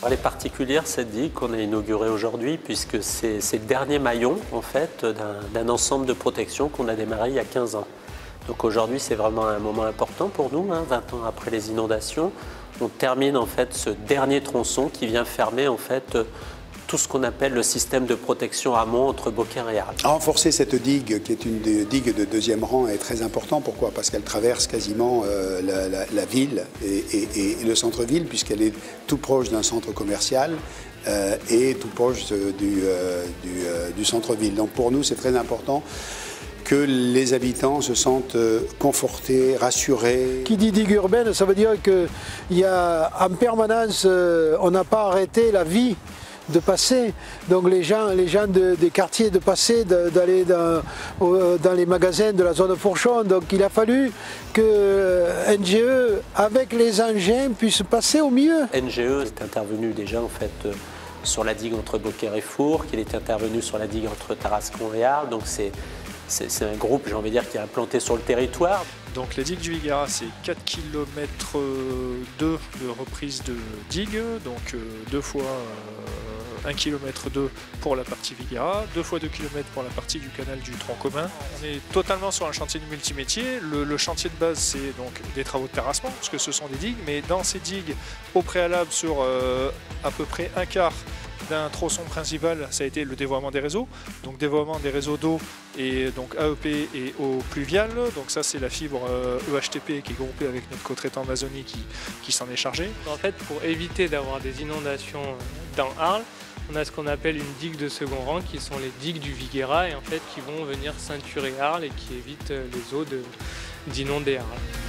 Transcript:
Elle est particulière cette digue qu'on a inaugurée aujourd'hui puisque c'est le dernier maillon en fait, d'un ensemble de protection qu'on a démarré il y a 15 ans. Donc aujourd'hui c'est vraiment un moment important pour nous, 20 ans après les inondations. On termine en fait ce dernier tronçon qui vient fermer en fait tout ce qu'on appelle le système de protection amont entre Beaucaire et Arles. Renforcer cette digue, qui est une digue de deuxième rang, est très important. Pourquoi? Parce qu'elle traverse quasiment la ville et le centre-ville, puisqu'elle est tout proche d'un centre commercial et tout proche du centre-ville. Donc pour nous, c'est très important que les habitants se sentent confortés, rassurés. Qui dit digue urbaine, ça veut dire qu'il y a en permanence, on n'a pas arrêté la vie de passer, donc les gens des quartiers de passer, d'aller dans les magasins de la zone Fourchon. Donc il a fallu que NGE, avec les engins, puisse passer au mieux. NGE est intervenu déjà en fait sur la digue entre Beaucaire et Fourques, il est intervenu sur la digue entre Tarascon et Arles, donc c'est un groupe, j'ai envie de dire, qui est implanté sur le territoire. Donc la digue du Viguera, c'est 4 km de reprise de digue, donc 2 fois 1 km 2 pour la partie Viguera, 2 fois 2 km pour la partie du canal du tronc commun. On est totalement sur un chantier de multimétier. Le chantier de base, c'est donc des travaux de terrassement, parce que ce sont des digues, mais dans ces digues, au préalable, sur à peu près un quart d'un tronçon principal, ça a été le dévoiement des réseaux, donc dévoiement des réseaux d'eau et donc AEP et eau pluviale. Donc ça c'est la fibre EHTP qui est groupée avec notre co-traitant Amazonie qui s'en est chargé. En fait, pour éviter d'avoir des inondations dans Arles, on a ce qu'on appelle une digue de second rang qui sont les digues du Viguera et en fait qui vont venir ceinturer Arles et qui évitent les eaux d'inonder Arles.